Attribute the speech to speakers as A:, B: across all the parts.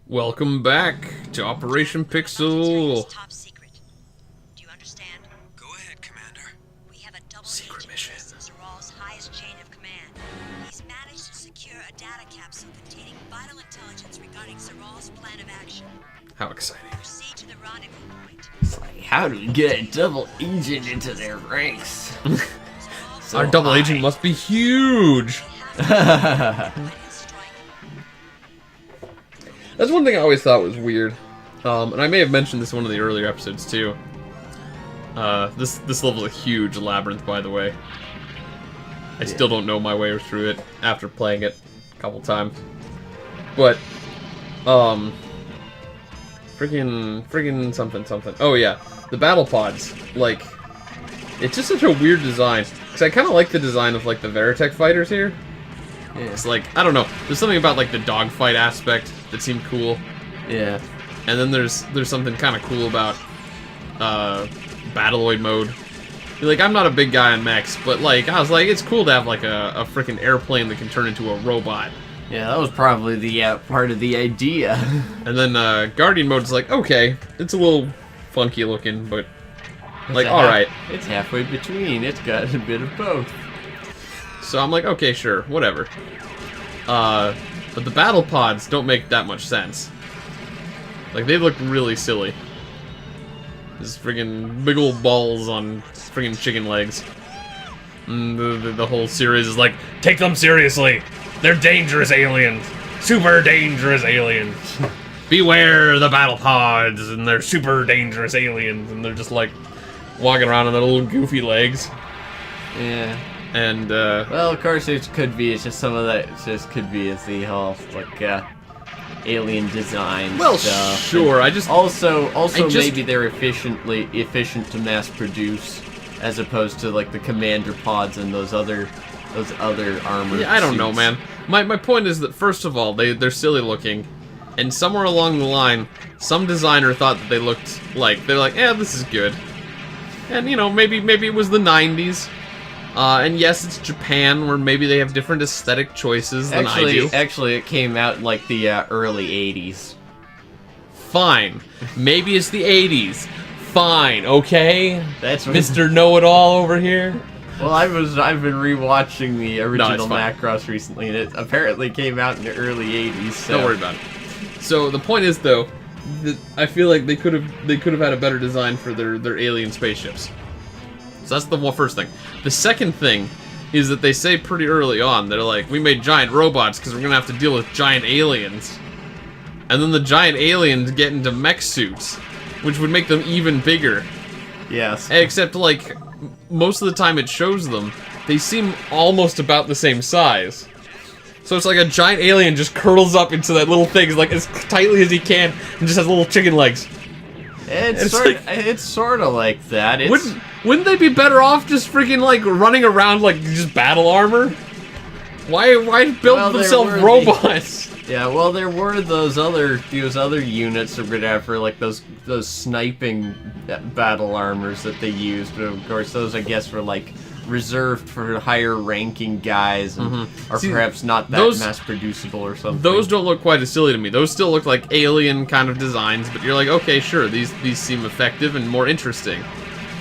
A: Welcome back to Operation Pixel.
B: Top secret. Do you understand?
C: Go ahead, Commander.
B: We have a double
A: Secret
B: agent
A: mission.
B: in Zeral's highest chain of command. He's managed to secure a data capsule containing vital intelligence regarding Zeral's plan of action.
A: How exciting.
B: Proceed to the rendezvous point.
D: It's like, how do we get a double agent into their ranks? So
A: Our double
D: high.
A: agent must be huge. That's one thing I always thought was weird. And I may have mentioned this in one of the earlier episodes too. This level is a huge labyrinth, by the way. I still don't know my way through it after playing it a couple times. But, friggin' something. Oh yeah, the battle pods. Like, it's just such a weird design. Cause I kind of like the design of like the Robotech fighters here.
D: Yeah.
A: It's like, I don't know, there's something about like the dogfight aspect that seemed cool.
D: Yeah.
A: And then there's something kind of cool about Battleoid mode. Like, I'm not a big guy on mechs, but like I was like, it's cool to have like a freaking airplane that can turn into a robot.
D: Yeah, that was probably the part of the idea.
A: And then Guardian mode's like, okay, it's a little funky looking, but like, all right.
D: It's halfway between. It's got a bit of both.
A: So I'm like, okay, sure, whatever. But the battle pods don't make that much sense. Like, they look really silly. This friggin' big old balls on friggin' chicken legs. And the whole series is like, take them seriously! They're dangerous aliens! Super dangerous aliens! Beware the battle pods! And they're super dangerous aliens! And they're just like, walking around on their little goofy legs.
D: Yeah.
A: And,
D: Well, of course, it could be. It's just some of that. It just could be as the whole like alien design.
A: well,
D: stuff.
A: sure, I just...
D: Also,
A: just-
D: maybe they're efficient to mass produce, as opposed to like the commander pods and those other armored.
A: Yeah, I don't know,
D: suits.
A: man. My point is that, first of all, they're silly looking, and somewhere along the line, some designer thought that they looked like, they're like, this is good. And, you know, maybe it was the 90s. And yes, it's Japan, where maybe they have different aesthetic choices than I do.
D: Actually, it came out in like the early '80s.
A: Fine. Maybe it's the 80s. Fine, okay?
D: That's when-
A: Mr. Know-It-All over here.
D: Well, I've been rewatching the original
A: it's fine.
D: Macross recently, and it apparently came out in the early '80s. So.
A: Don't worry about it. So the point is, though, that I feel like they could have had a better design for their alien spaceships. So that's the first thing. The second thing is that they say pretty early on, they're like, we made giant robots because we're gonna have to deal with giant aliens. And then the giant aliens get into mech suits, which would make them even bigger.
D: Yes.
A: Except, like, most of the time it shows them, they seem almost about the same size. So it's like a giant alien just curls up into that little thing, like as tightly as he can, and just has little chicken legs.
D: It's sort of like that. It's,
A: Wouldn't they be better off just freaking like running around like just battle armor? Why build
D: Well, there
A: themselves
D: were
A: robots?
D: yeah, well, there were those other units that were gonna have for like those sniping battle armors that they used, but of course those I guess were like reserved for higher ranking guys, and, or
A: See,
D: perhaps not that
A: those-
D: mass producible or something.
A: Those don't look quite as silly to me. Those still look like alien kind of designs, but you're like, okay, sure, these seem effective and more interesting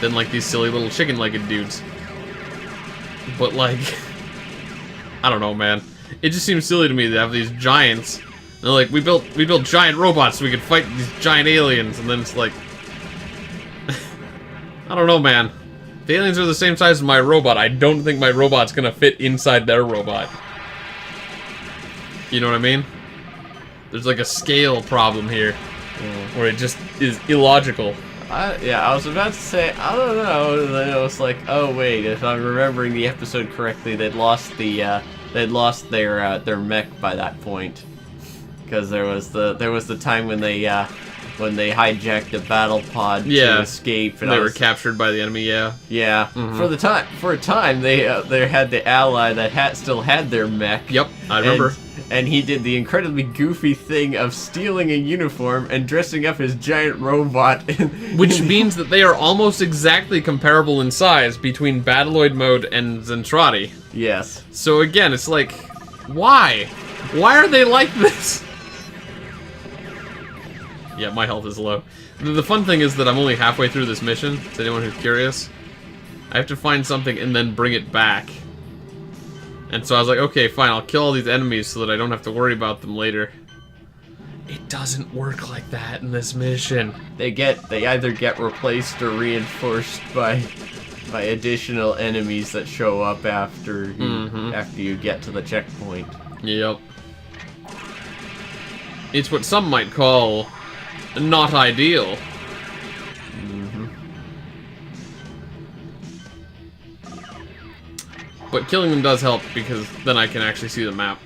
A: than like these silly little chicken-legged dudes. But like, I don't know, man. It just seems silly to me to have these giants. And they're like, we built giant robots so we could fight these giant aliens, and then it's like, I don't know, man. If the aliens are the same size as my robot, I don't think my robot's gonna fit inside their robot. You know what I mean? There's like a scale problem here, where it just is illogical.
D: I was about to say, I don't know, and then I was like, oh wait, if I'm remembering the episode correctly, they'd lost their mech by that point, because there was the time when they hijacked the battle pod to escape, and
A: They were captured by the enemy, yeah.
D: yeah. For a time, they had the ally that still had their mech.
A: Yep, I remember.
D: And he did the incredibly goofy thing of stealing a uniform and dressing up as giant robot.
A: Which means that they are almost exactly comparable in size between Battleoid mode and Zentradi.
D: Yes.
A: So again, it's like, why? Why are they like this? Yeah, my health is low. The fun thing is that I'm only halfway through this mission, to anyone who's curious. I have to find something and then bring it back. And so I was like, okay, fine, I'll kill all these enemies so that I don't have to worry about them later. It doesn't work like that in this mission.
D: They either get replaced or reinforced by additional enemies that show up after you get to the checkpoint.
A: Yep. It's what some might call not ideal. But killing them does help because then I can actually see the map.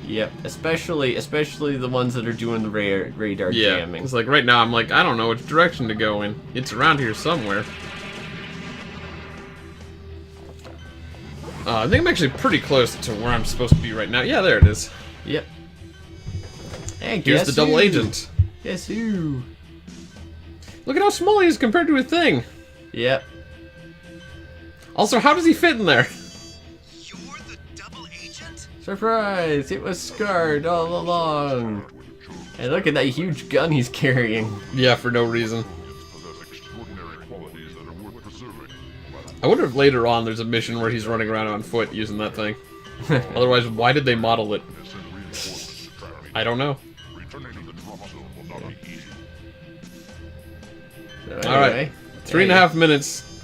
D: Yep, especially the ones that are doing the radar jamming.
A: It's like right now I'm like, I don't know which direction to go in. It's around here somewhere. I think I'm actually pretty close to where I'm supposed to be right now. Yeah, there it is.
D: Yep. Hey,
A: here's the double agent.
D: Guess who?
A: Look at how small he is compared to a thing.
D: Yep.
A: Also, how does he fit in there?
C: You're the double agent?
D: Surprise! It was scarred all along. And look at that huge gun he's carrying.
A: Yeah, for no reason. I wonder if later on there's a mission where he's running around on foot using that thing. Otherwise, why did they model it? I don't know.
D: So
A: Alright, 3.5 minutes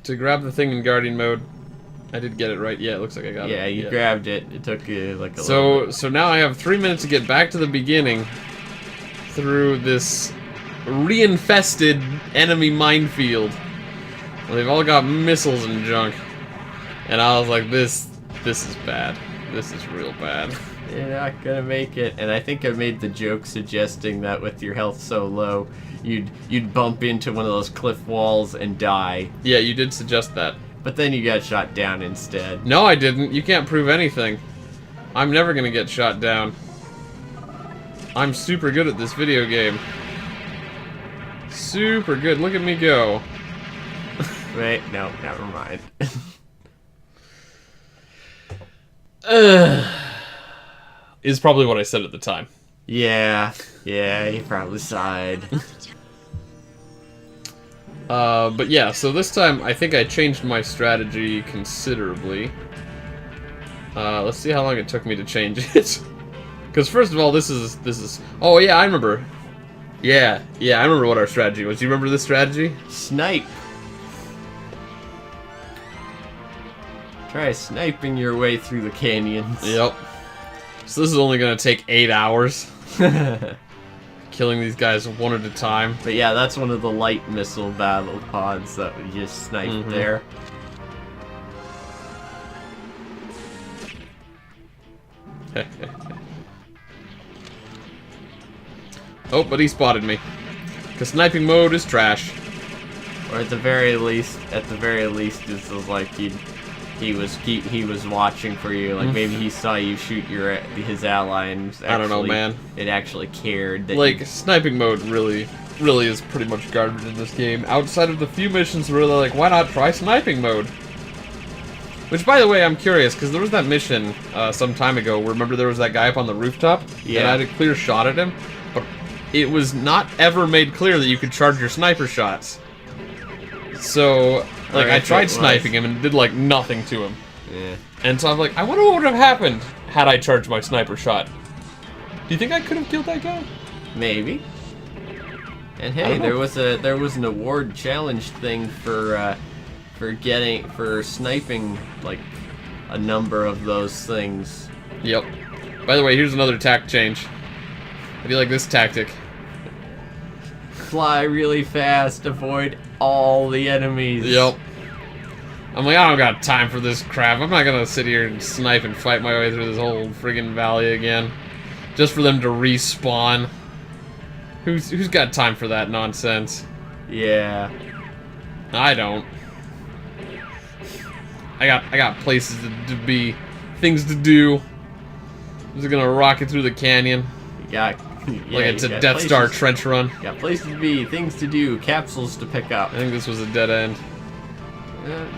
A: to grab the thing in Guardian mode. I did get it right. Yeah, it looks like I got it.
D: Yeah, you grabbed it. It took you like a little bit.
A: So now I have 3 minutes to get back to the beginning through this reinfested enemy minefield. They've all got missiles and junk. And I was like, this is bad. This is real bad.
D: You're not gonna make it. And I think I made the joke suggesting that with your health so low, you'd bump into one of those cliff walls and die.
A: Yeah, you did suggest that.
D: But then you got shot down instead.
A: No, I didn't. You can't prove anything. I'm never gonna get shot down. I'm super good at this video game. Super good. Look at me go.
D: Wait, no, never mind.
A: Is probably what I said at the time.
D: Yeah, you probably sighed.
A: But yeah, so this time I think I changed my strategy considerably. Let's see how long it took me to change it. Because first of all, this is. Oh yeah, I remember. Yeah, I remember what our strategy was. Do you remember this strategy?
D: Snipe. Try sniping your way through the canyons.
A: Yep. So this is only gonna take 8 hours. Killing these guys one at a time.
D: But yeah, that's one of the light missile battle pods that we just sniped there.
A: Oh, but he spotted me. Cause sniping mode is trash.
D: Or at the very least, it's like he was watching for you. Like maybe he saw you shoot his ally and actually,
A: I don't know, man.
D: It actually cared that
A: like sniping mode really is pretty much garbage in this game. Outside of the few missions where they're like, why not try sniping mode? Which, by the way, I'm curious because there was that mission some time ago. Remember there was that guy up on the rooftop?
D: Yeah.
A: And I had a clear shot at him, but it was not ever made clear that you could charge your sniper shots. So, like, I tried sniping him and did, like, nothing to him.
D: Yeah.
A: And so I'm like, I wonder what would have happened had I charged my sniper shot. Do you think I could have killed that guy?
D: Maybe. And hey, there was an award challenge thing for sniping like a number of those things.
A: Yep. By the way, here's another tack change. How do you like this tactic?
D: Fly really fast, avoid all the enemies.
A: Yep. I'm like, I don't got time for this crap. I'm not gonna sit here and snipe and fight my way through this whole friggin' valley again. Just for them to respawn. Who's got time for that nonsense?
D: Yeah.
A: I don't. I got places to be, things to do. I'm just gonna rocket through the canyon.
D: Yeah,
A: like it's a Death Star trench run.
D: Got places to be, things to do, capsules to pick up.
A: I think this was a dead end.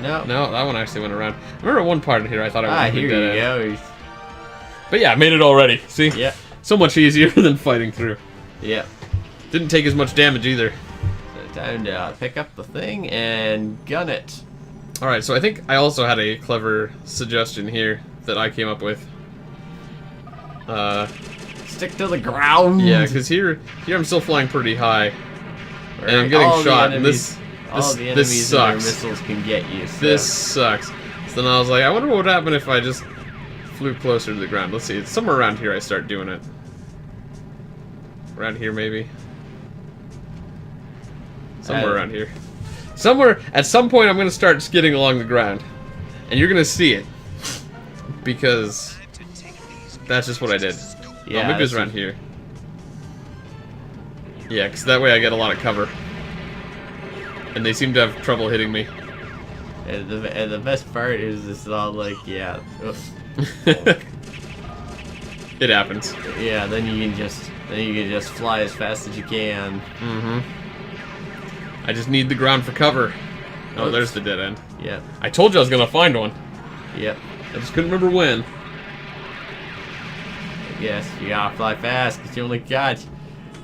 D: No,
A: that one actually went around. I remember one part in here I thought it was a dead end.
D: Go.
A: But yeah, I made it already. See?
D: Yeah.
A: So much easier than fighting through.
D: Yeah.
A: Didn't take as much damage either.
D: So time to pick up the thing and gun it.
A: Alright, so I think I also had a clever suggestion here that I came up with.
D: Stick to the ground.
A: Yeah, because here I'm still flying pretty high.
D: Where
A: And I'm getting
D: all the
A: shot, and
D: enemies-
A: this
D: all the enemies and their
A: sucks.
D: missiles can get you. So.
A: This sucks. So then I was like, I wonder what would happen if I just flew closer to the ground. Let's see, it's somewhere around here I start doing it. Around here, maybe? Somewhere around here. Somewhere, at some point I'm going to start skidding along the ground. And you're going to see it. Because that's just what I did.
D: Yeah,
A: Oh, maybe it's around here. Yeah, because that way I get a lot of cover. And they seem to have trouble hitting me.
D: And the best part is it's all like, yeah.
A: It happens.
D: Yeah, then you can just fly as fast as you can.
A: Mm-hmm. I just need the ground for cover. Oh,
D: Oops.
A: there's the dead end.
D: Yep.
A: I told you I was gonna find one.
D: Yep.
A: I just couldn't remember when.
D: Yes, you gotta fly fast because you only got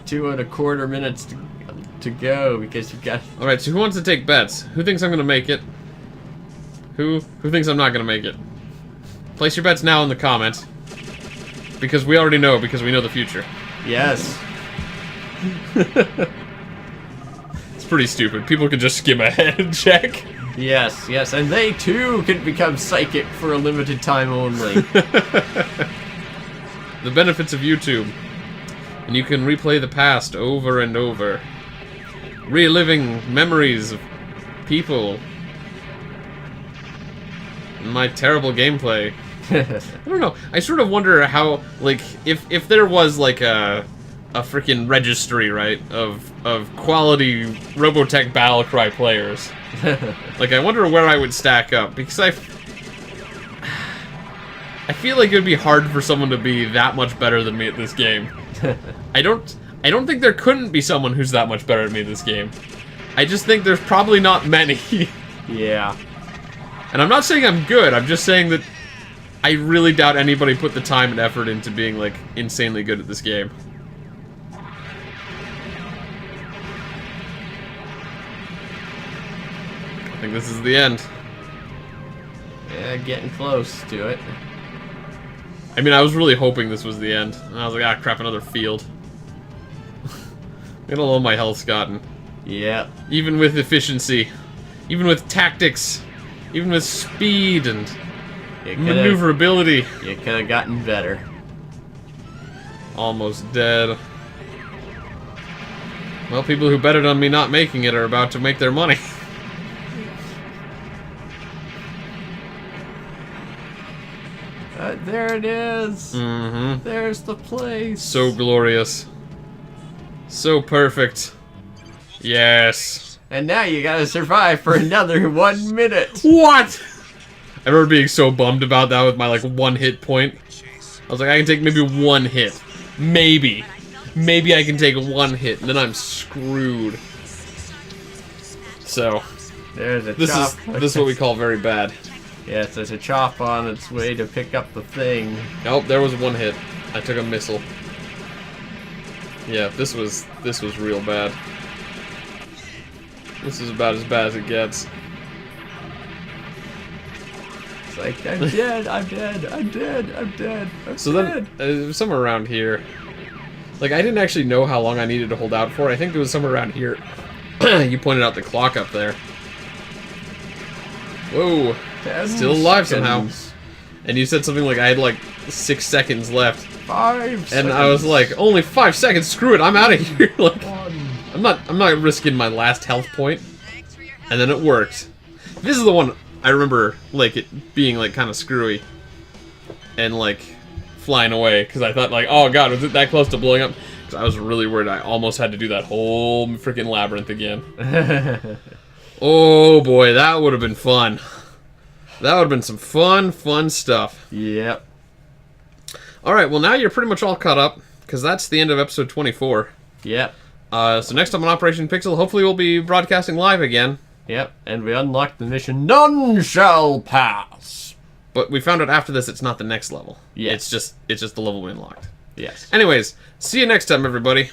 D: 2.25 minutes to go because you got.
A: All right, so who wants to take bets? Who thinks I'm gonna make it? Who thinks I'm not gonna make it? Place your bets now in the comments. Because we already know, because we know the future.
D: Yes.
A: It's pretty stupid. People can just skim ahead and check.
D: Yes, yes, and they too can become psychic for a limited time only.
A: The benefits of YouTube. And you can replay the past over and over. Reliving memories of people. And my terrible gameplay. I don't know. I sort of wonder how, like, if there was like a freaking registry, right, of quality Robotech Battlecry players. Like, I wonder where I would stack up, because I feel like it would be hard for someone to be that much better than me at this game. I don't think there couldn't be someone who's that much better than me at this game. I just think there's probably not many.
D: Yeah.
A: And I'm not saying I'm good, I'm just saying that I really doubt anybody put the time and effort into being, like, insanely good at this game. I think this is the end.
D: Yeah, getting close to it.
A: I mean, I was really hoping this was the end. And I was like, ah, crap, another field. Look at all my health's gotten.
D: Yep.
A: Even with efficiency. Even with tactics. Even with speed and maneuverability.
D: You could have gotten better.
A: Almost dead. Well, people who betted on me not making it are about to make their money.
D: There it is.
A: Mm-hmm.
D: There's the place.
A: So glorious. So perfect. Yes.
D: And now you gotta survive for another 1 minute.
A: What? I remember being so bummed about that with my, like, 1 hit point. I was like, I can take maybe 1 hit. Maybe. Maybe I can take 1 hit, and then I'm screwed. So,
D: There's a
A: this
D: chop.
A: is what we call very bad.
D: Yes, there's a chop on its way to pick up the thing.
A: Oh, there was 1 hit. I took a missile. Yeah, this was real bad. This is about as bad as it gets.
D: It's like, I'm dead, I'm dead, I'm dead, I'm dead, I'm
A: So
D: dead.
A: then, it was somewhere around here. Like, I didn't actually know how long I needed to hold out for. I think it was somewhere around here. You pointed out the clock up there. Whoa.
D: 10
A: Still alive somehow.
D: seconds.
A: And you said something like I had like 6 seconds left.
D: 5 seconds.
A: And I was like, only 5 seconds, screw it, I'm out of here. Like,
D: 1.
A: I'm not risking my last health point. And then it worked. This is the one I remember, like, it being like kind of screwy. And like flying away, because I thought like, oh god, was it that close to blowing up? Because I was really worried I almost had to do that whole freaking labyrinth again. Oh boy, that would have been fun. That would have been some fun stuff.
D: Yep.
A: Alright, well now you're pretty much all caught up, because that's the end of episode 24.
D: Yep.
A: So next time on Operation Pixel, hopefully we'll be broadcasting live again.
D: Yep. And we unlocked the mission, None Shall Pass.
A: But we found out after this it's not the next level.
D: Yes.
A: It's just the level we unlocked.
D: Yes.
A: Anyways, see you next time, everybody.